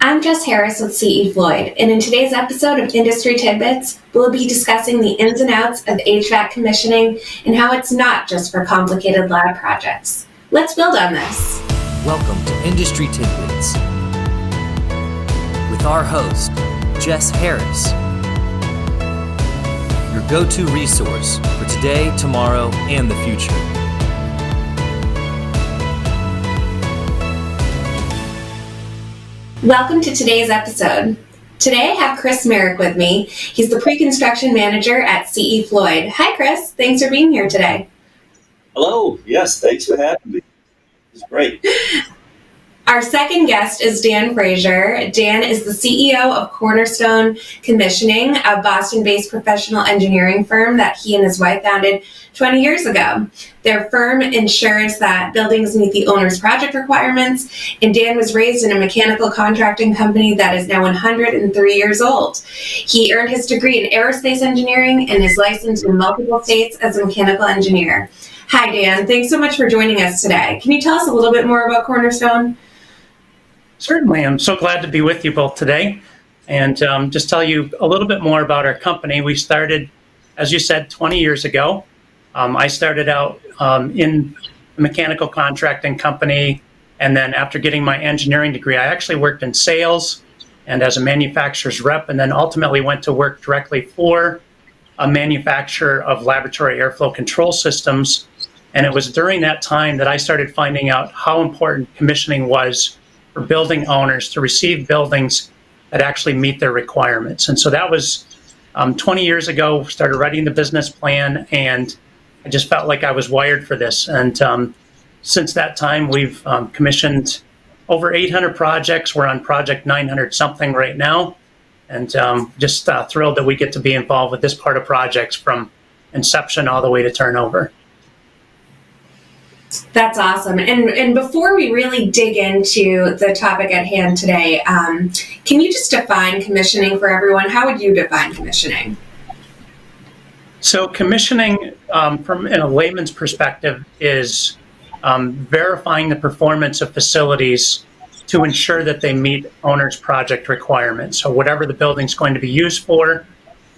I'm Jess Harris with CE Floyd, and in today's episode of Industry Tidbits, we'll be discussing the ins and outs of HVAC commissioning and how it's not just for complicated lab projects. Let's build on this. Welcome to Industry Tidbits with our host, Jess Harris, your go-to resource for today, tomorrow, and the future. Welcome to today's episode. Today I have Chris MERRICK with me. He's the pre-construction manager at CE Floyd. Hi, Chris. Thanks for being here today. Hello. Yes, thanks for having me. It's great. Our second guest is Dan Frasier. Dan is the CEO of Cornerstone Commissioning, a Boston-based professional engineering firm that he and his wife founded 20 years ago. Their firm ensures that buildings meet the owner's project requirements, and Dan was raised in a mechanical contracting company that is now 103 years old. He earned his degree in aerospace engineering and is licensed in multiple states as a mechanical engineer. Hi, Dan. Thanks so much for joining us today. Can you tell us a little bit more about Cornerstone? Certainly. I'm so glad to be with you both today and just tell you a little bit more about our company. We started, as you said, 20 years ago. I started out in a mechanical contracting company, and then after getting my engineering degree, I actually worked in sales and as a manufacturer's rep, and then ultimately went to work directly for a manufacturer of laboratory airflow control systems. And it was during that time that I started finding out how important commissioning was for building owners to receive buildings that actually meet their requirements. And so that was 20 years ago. Started writing the business plan, and I just felt like I was wired for this. And since that time, we've commissioned over 800 projects. We're on project 900 something right now, and just thrilled that we get to be involved with this part of projects from inception all the way to turnover. That's awesome. And before we really dig into the topic at hand today, can you just define commissioning for everyone? How would you define commissioning? So commissioning, from in a layman's perspective, is verifying the performance of facilities to ensure that they meet owner's project requirements. So whatever the building's going to be used for.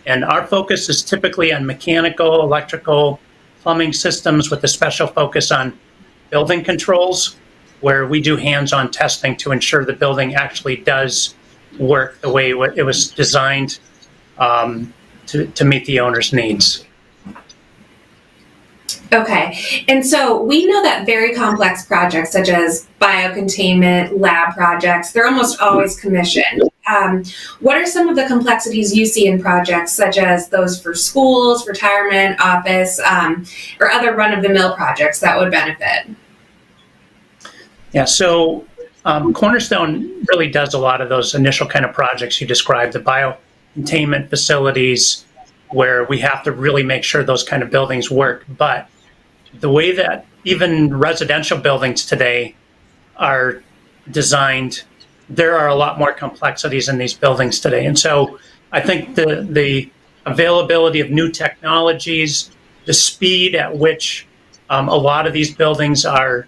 And our focus is typically on mechanical, electrical, plumbing systems with a special focus on building controls, where we do hands-on testing to ensure the building actually does work the way it was designed to meet the owner's needs. Okay, and so we know that very complex projects such as biocontainment, lab projects, they're almost always commissioned. What are some of the complexities you see in projects such as those for schools, retirement, office, or other run-of-the-mill projects that would benefit? Yeah, so Cornerstone really does a lot of those initial kind of projects you described, the biocontainment facilities, where we have to really make sure those kind of buildings work. But the way that even residential buildings today are designed, there are a lot more complexities in these buildings today. And so I think the availability of new technologies, the speed at which a lot of these buildings are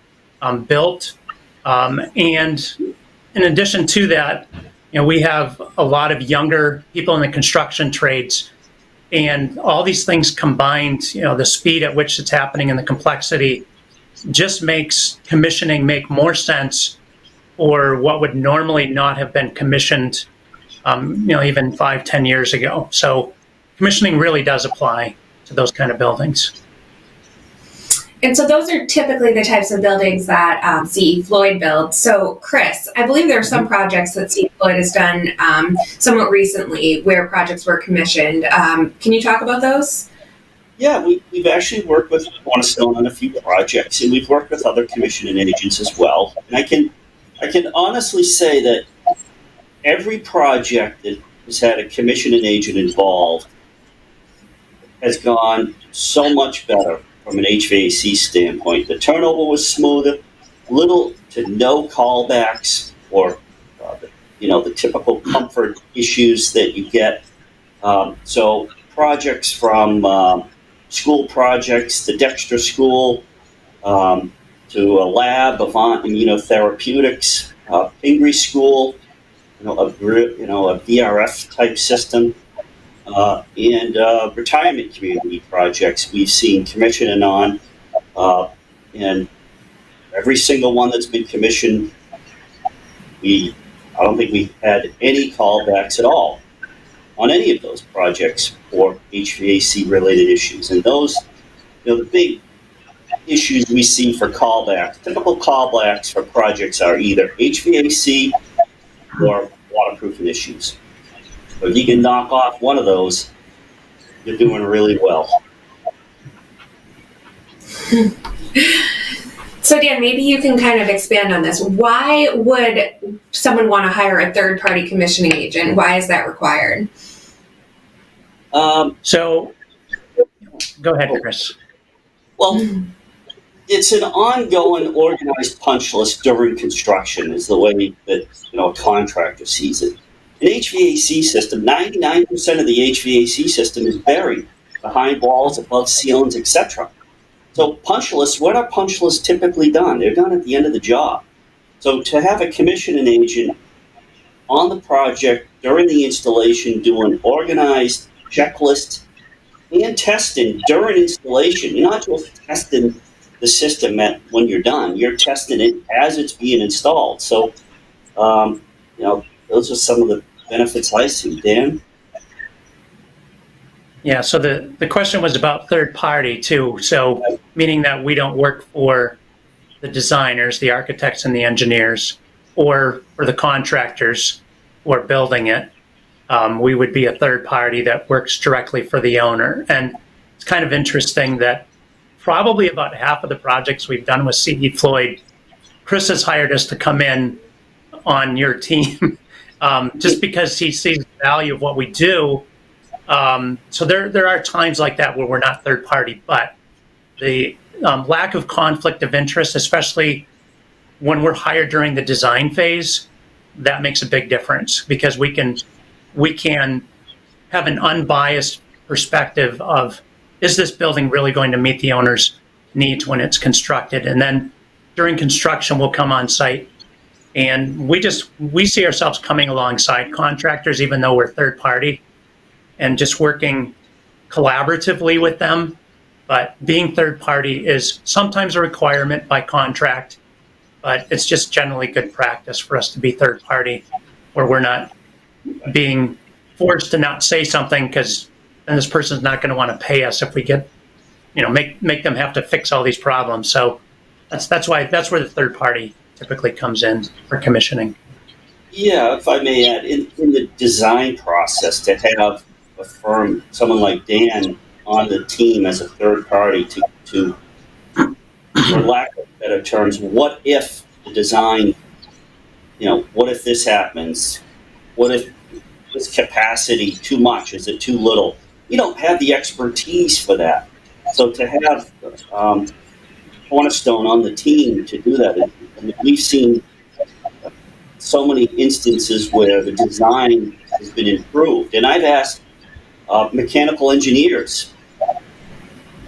built, and in addition to that, we have a lot of younger people in the construction trades, and all these things combined, the speed at which it's happening and the complexity just makes commissioning make more sense or what would normally not have been commissioned, even 5-10 years ago. So commissioning really does apply to those kind of buildings. And so those are typically the types of buildings that CE Floyd builds. So Chris, I believe there are some projects that CE Floyd has done somewhat recently where projects were commissioned. Can you talk about those? Yeah, we've actually worked with Cornerstone on a few projects, and we've worked with other commissioning agents as well. And I can honestly say that every project that has had a commissioning agent involved has gone so much better from an HVAC standpoint. The turnover was smoother, little to no callbacks or the typical comfort issues that you get. So projects from school projects to Dexter School to a lab of immunotherapeutics, Pingree School, a VRF type system, and retirement community projects we've seen commissioning on, and every single one that's been commissioned, I don't think we had any callbacks at all on any of those projects for HVAC related issues. And those, the big issues we see for callbacks, typical callbacks for projects are either HVAC or waterproofing issues. So if you can knock off one of those, you're doing really well. So Dan, maybe you can kind of expand on this. Why would someone want to hire a third-party commissioning agent? Why is that required? So, go ahead, Chris. Well, it's an ongoing, organized punch list during construction is the way that a contractor sees it. An HVAC system, 99% of the HVAC system is buried behind walls, above ceilings, etc. So punch lists, what are punch lists typically done? They're done at the end of the job. So to have a commissioning agent on the project during the installation doing organized checklist and testing during installation, you're not just testing the system when you're done, you're testing it as it's being installed. So, those are some of the benefits I see. Dan? Yeah, so the question was about third party too. So meaning that we don't work for the designers, the architects and the engineers, or for the contractors who are building it. We would be a third party that works directly for the owner. And it's kind of interesting that probably about half of the projects we've done with C.E. Floyd, Chris has hired us to come in on your team just because he sees the value of what we do. So there are times like that where we're not third party, but the lack of conflict of interest, especially when we're hired during the design phase, that makes a big difference because we can have an unbiased perspective of, is this building really going to meet the owner's needs when it's constructed? And then during construction, we'll come on site and we see ourselves coming alongside contractors, even though we're third party, and just working collaboratively with them. But being third party is sometimes a requirement by contract, but it's just generally good practice for us to be third party, where we're not being forced to not say something because then this person's not going to want to pay us if we get, make them have to fix all these problems. So that's where the third party typically comes in for commissioning. Yeah, if I may add, in the design process, to have a firm, someone like Dan, on the team as a third party to for lack of better terms, what if the design, what if this happens? What if this capacity too much? Is it too little? We don't have the expertise for that. So to have Cornerstone on the team to do that, we've seen so many instances where the design has been improved. And I've asked mechanical engineers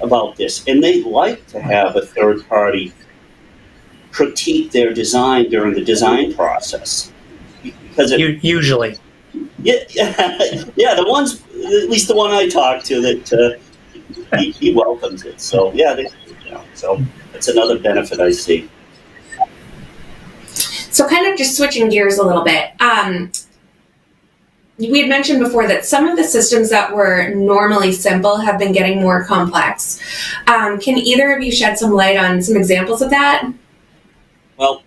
about this, and they like to have a third party critique their design during the design process. Because usually. Yeah, the ones, at least the one I talked to, that he welcomes it. So yeah, so that's another benefit I see. So kind of just switching gears a little bit. We had mentioned before that some of the systems that were normally simple have been getting more complex. Can either of you shed some light on some examples of that? Well,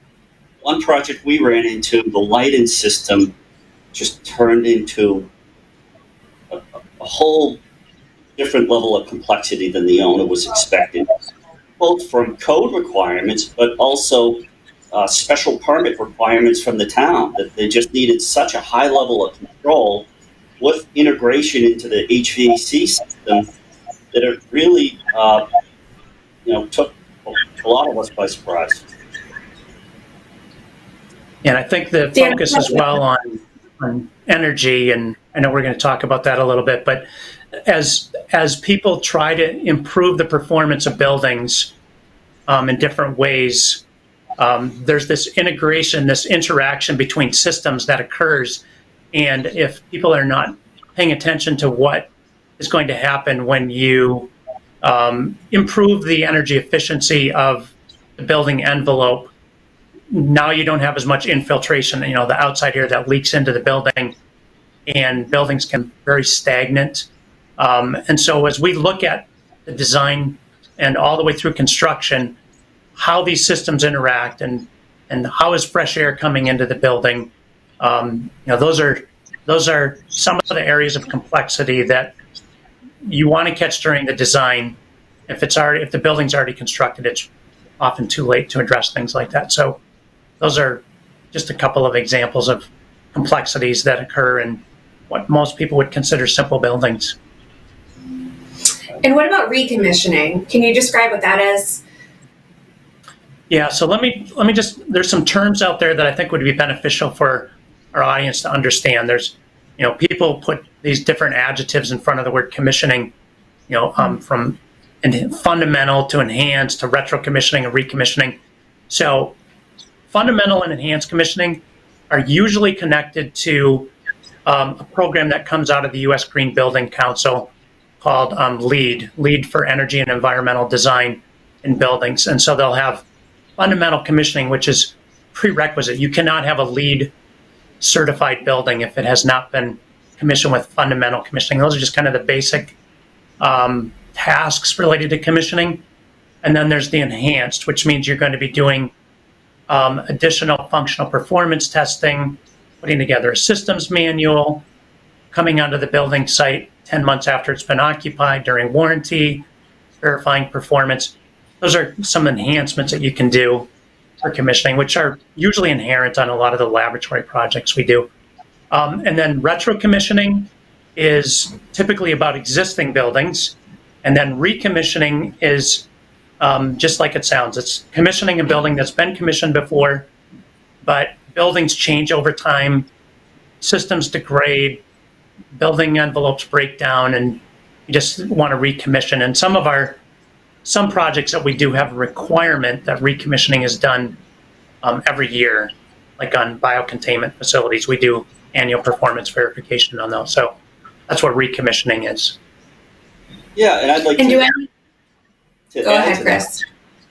one project we ran into, the lighting system just turned into a whole different level of complexity than the owner was expecting, both from code requirements, but also special permit requirements from the town, that they just needed such a high level of control with integration into the HVAC system that it really took a lot of us by surprise. And I think the focus as well on energy, and I know we're going to talk about that a little bit, but as people try to improve the performance of buildings in different ways, there's this integration, this interaction between systems that occurs. And if people are not paying attention to what is going to happen when you improve the energy efficiency of the building envelope, now you don't have as much infiltration, the outside air that leaks into the building, and buildings can be very stagnant. And so as we look at the design and all the way through construction, how these systems interact and how is fresh air coming into the building, those are some of the areas of complexity that you want to catch during the design. If the building's already constructed, it's often too late to address things like that. So those are just a couple of examples of complexities that occur in what most people would consider simple buildings. And what about recommissioning? Can you describe what that is? Yeah, so let me just, there's some terms out there that I think would be beneficial for our audience to understand. There's, people put these different adjectives in front of the word commissioning, from fundamental to enhanced to retro commissioning and recommissioning. So fundamental and enhanced commissioning are usually connected to a program that comes out of the U.S. Green Building Council called LEED for Energy and Environmental Design in Buildings. And so they'll have fundamental commissioning, which is prerequisite. You cannot have a LEED certified building if it has not been commissioned with fundamental commissioning. Those are just kind of the basic tasks related to commissioning. And then there's the enhanced, which means you're going to be doing additional functional performance testing, putting together a systems manual, coming onto the building site 10 months after it's been occupied during warranty, verifying performance. Those are some enhancements that you can do for commissioning, which are usually inherent on a lot of the laboratory projects we do. And then retro commissioning is typically about existing buildings. And then recommissioning is just like it sounds. It's commissioning a building that's been commissioned before, but buildings change over time, systems degrade, building envelopes break down, and you just want to recommission. And some projects that we do have a requirement that recommissioning is done every year, like on biocontainment facilities. We do annual performance verification on those. So that's what recommissioning is. Yeah, and I'd like to go add ahead, to Chris. that.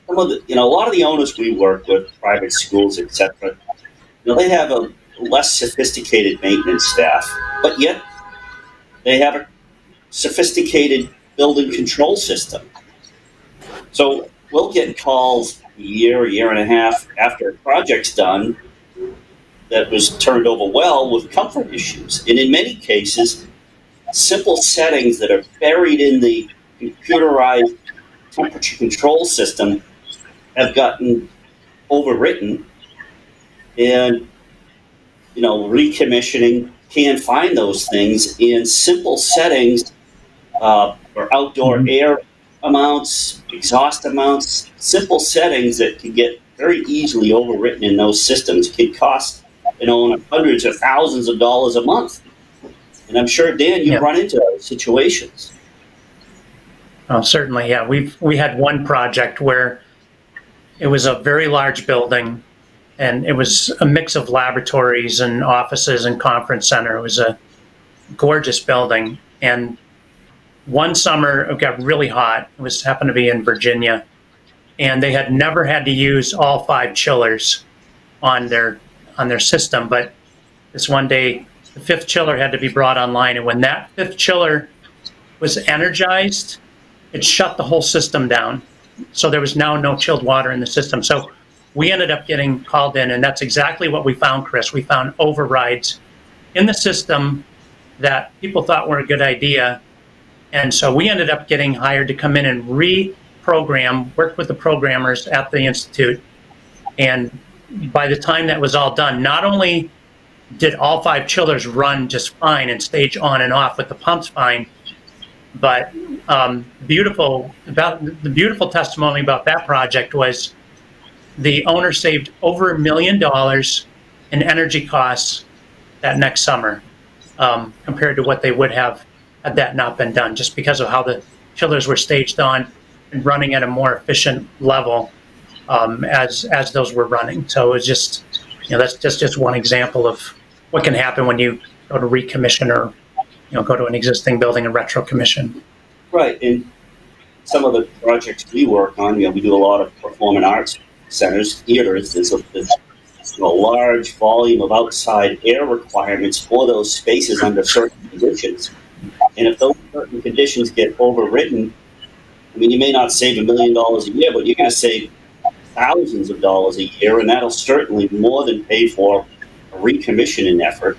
Some of the, a lot of the owners we work with, private schools, etc., they have a less sophisticated maintenance staff, but yet they have a sophisticated building control system. So we'll get calls a year and a half after a project's done that was turned over well with comfort issues. And in many cases, simple settings that are buried in the computerized temperature control system have gotten overwritten, and recommissioning can find those things in simple settings or outdoor air amounts, exhaust amounts, simple settings that can get very easily overwritten in those systems can cost hundreds of thousands of dollars a month. And I'm sure, Dan, you run into those situations. Oh, certainly, yeah. We had one project where it was a very large building, and it was a mix of laboratories and offices and conference center. It was a gorgeous building. And one summer, it got really hot. It happened to be in Virginia, and they had never had to use all 5 chillers on their system. But this one day, the 5th chiller had to be brought online, and when that 5th chiller was energized, it shut the whole system down. So there was now no chilled water in the system. So we ended up getting called in, and that's exactly what we found, Chris. We found overrides in the system that people thought were a good idea. And so we ended up getting hired to come in and reprogram, work with the programmers at the Institute. And by the time that was all done, not only did all 5 chillers run just fine and stage on and off with the pumps fine, but the beautiful testimony about that project was the owner saved over $1 million in energy costs that next summer compared to what they would have had that not been done, just because of how the chillers were staged on and running at a more efficient level. as those were running. So it's just, that's just one example of what can happen when you go to recommission or go to an existing building and retro commission. Right, and some of the projects we work on, we do a lot of performing arts centers, theaters. There's a large volume of outside air requirements for those spaces under certain conditions. And if those certain conditions get overwritten, you may not save $1 million a year, but you're going to save thousands of dollars a year, and that'll certainly more than pay for a recommissioning effort.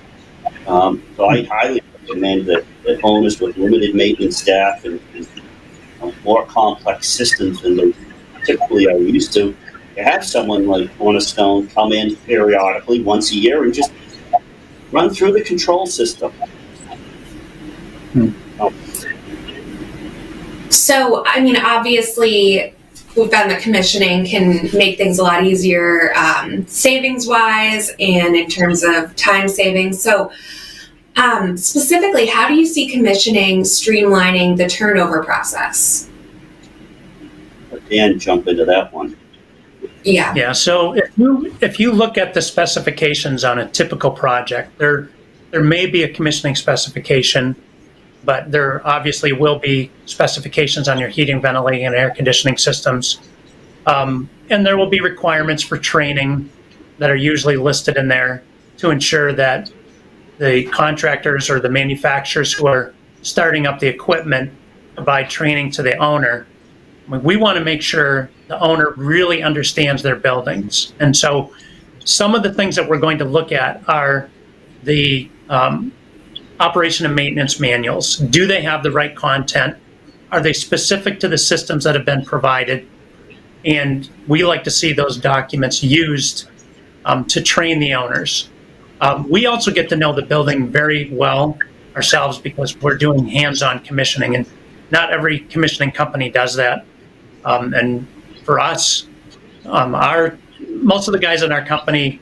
So I highly recommend that owners with limited maintenance staff and more complex systems than they typically are used to have someone like Cornerstone come in periodically once a year and just run through the control system. So, obviously, we've found that commissioning can make things a lot easier, savings-wise and in terms of time savings. So, specifically, how do you see commissioning streamlining the turnover process? Dan, jump into that one. Yeah. So if you look at the specifications on a typical project, there may be a commissioning specification, but there obviously will be specifications on your heating, ventilating, and air conditioning systems. And there will be requirements for training that are usually listed in there to ensure that the contractors or the manufacturers who are starting up the equipment provide training to the owner. We want to make sure the owner really understands their buildings. And so some of the things that we're going to look at are the operation and maintenance manuals. Do they have the right content? Are they specific to the systems that have been provided? And we like to see those documents used to train the owners. We also get to know the building very well ourselves because we're doing hands-on commissioning, and not every commissioning company does that. And for us, most of the guys in our company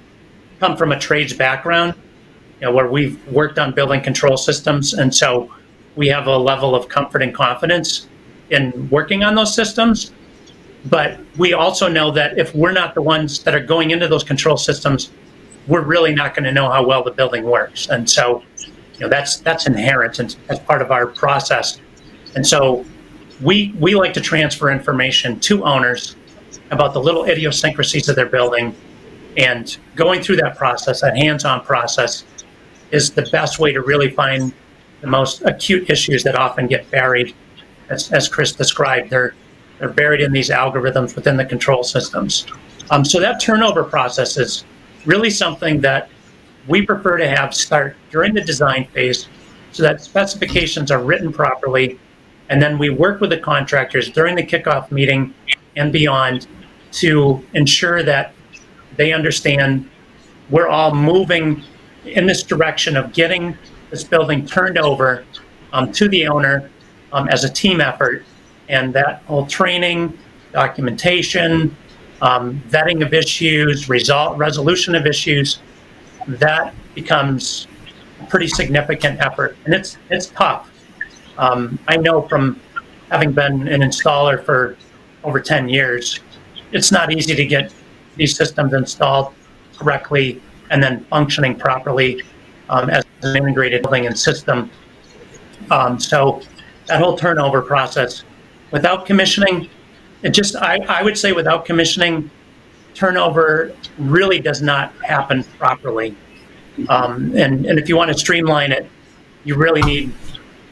come from a trades background, where we've worked on building control systems, and so we have a level of comfort and confidence in working on those systems. But we also know that if we're not the ones that are going into those control systems, we're really not going to know how well the building works. And so, that's inherent and as part of our process. And so we like to transfer information to owners about the little idiosyncrasies of their building, and going through that process, that hands-on process, is the best way to really find the most acute issues that often get buried. As Chris described, they're buried in these algorithms within the control systems. So that turnover process is really something that we prefer to have start during the design phase so that specifications are written properly, and then we work with the contractors during the kickoff meeting and beyond to ensure that they understand we're all moving in this direction of getting this building turned over to the owner as a team effort. And that whole training, documentation, vetting of issues, resolution of issues, that becomes a pretty significant effort. And it's tough. I know from having been an installer for over 10 years, it's not easy to get these systems installed correctly and then functioning properly as an integrated building and system. So that whole turnover process, without commissioning, I would say without commissioning, turnover really does not happen properly. And if you want to streamline it, you really need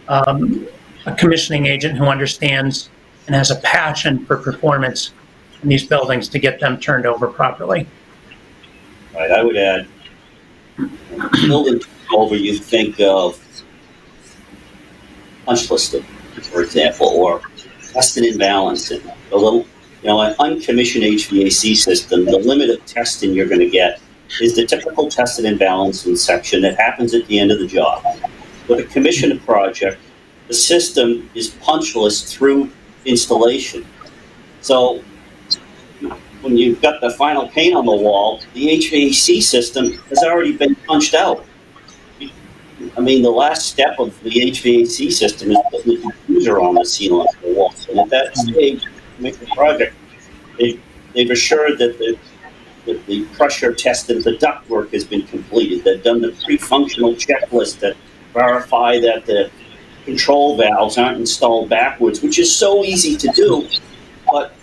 a commissioning agent who understands and has a passion for performance in these buildings to get them turned over properly. Right, I would add, building turnover, you think of punch listing, for example, or testing and balancing. A little, an uncommissioned HVAC system, the limit of testing you're going to get is the typical testing and balancing section that happens at the end of the job. With a commissioned project, the system is punch list through installation. So when you've got the final paint on the wall, the HVAC system has already been punched out. The last step of the HVAC system is putting the diffuser on the ceiling of the wall. And at that stage, to make the project, they they've assured that the pressure test of the ductwork has been completed. They've done the pre-functional checklist that verify that the control valves aren't installed backwards, which is so easy to do. But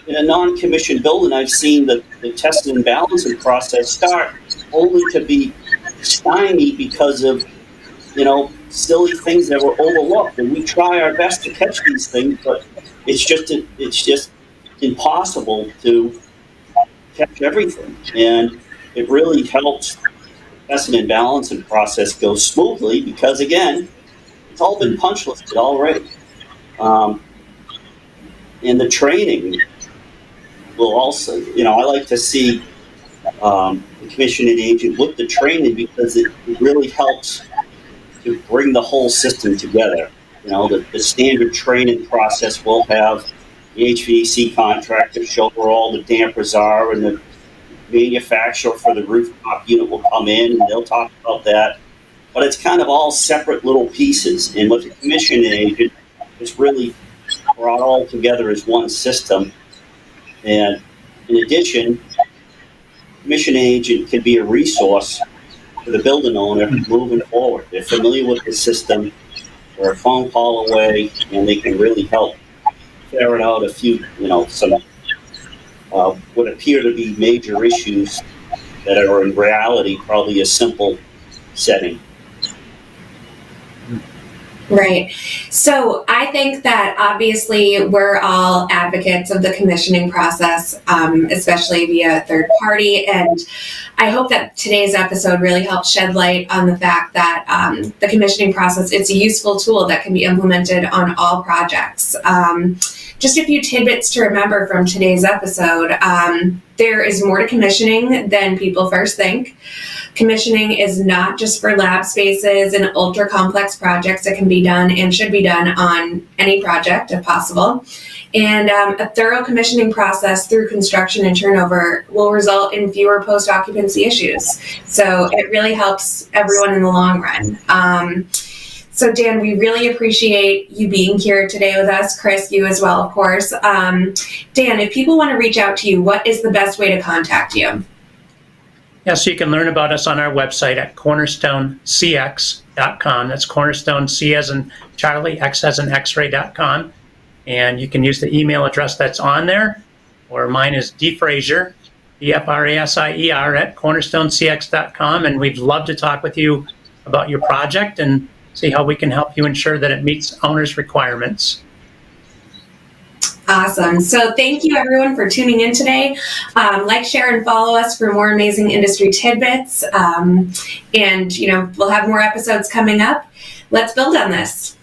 in a non-commissioned building, I've seen the test and balancing process start only to be stymied because of, silly things that were overlooked. And we try our best to catch these things, but it's just impossible to catch everything. And it really helps the testing and balancing process go smoothly because, again, it's all been punch listed already. And the training will also, I like to see the commissioning agent with the training because it really helps to bring the whole system together. The standard training process will have the HVAC contractor show where all the dampers are, and the manufacturer for the rooftop unit will come in and they'll talk about that. But it's kind of all separate little pieces. And with the commissioning agent, it's really brought all together as one system. And in addition, commissioning agent can be a resource for the building owner moving forward. They're familiar with the system, they're a phone call away, and they can really help ferret out a few, some what appear to be major issues that are in reality probably a simple setting. Right. So I think that obviously we're all advocates of the commissioning process, especially via a third party. And I hope that today's episode really helps shed light on the fact that the commissioning process, it's a useful tool that can be implemented on all projects. Just a few tidbits to remember from today's episode. There is more to commissioning than people first think. Commissioning is not just for lab spaces and ultra complex projects. It can be done and should be done on any project if possible. And a thorough commissioning process through construction and turnover will result in fewer post-occupancy issues. So it really helps everyone in the long run. So Dan, we really appreciate you being here today with us. Chris, you as well, of course. Dan, if people want to reach out to you, what is the best way to contact you? Yeah, so you can learn about us on our website at cornerstonecx.com. That's Cornerstone, C as in Charlie, X as in X-ray.com. And you can use the email address that's on there, or mine is dfrasier, DFRASIER at cornerstonecx.com. And we'd love to talk with you about your project and see how we can help you ensure that it meets owners' requirements. Awesome. So thank you everyone for tuning in today. Like, share, and follow us for more amazing industry tidbits. And we'll have more episodes coming up. Let's build on this.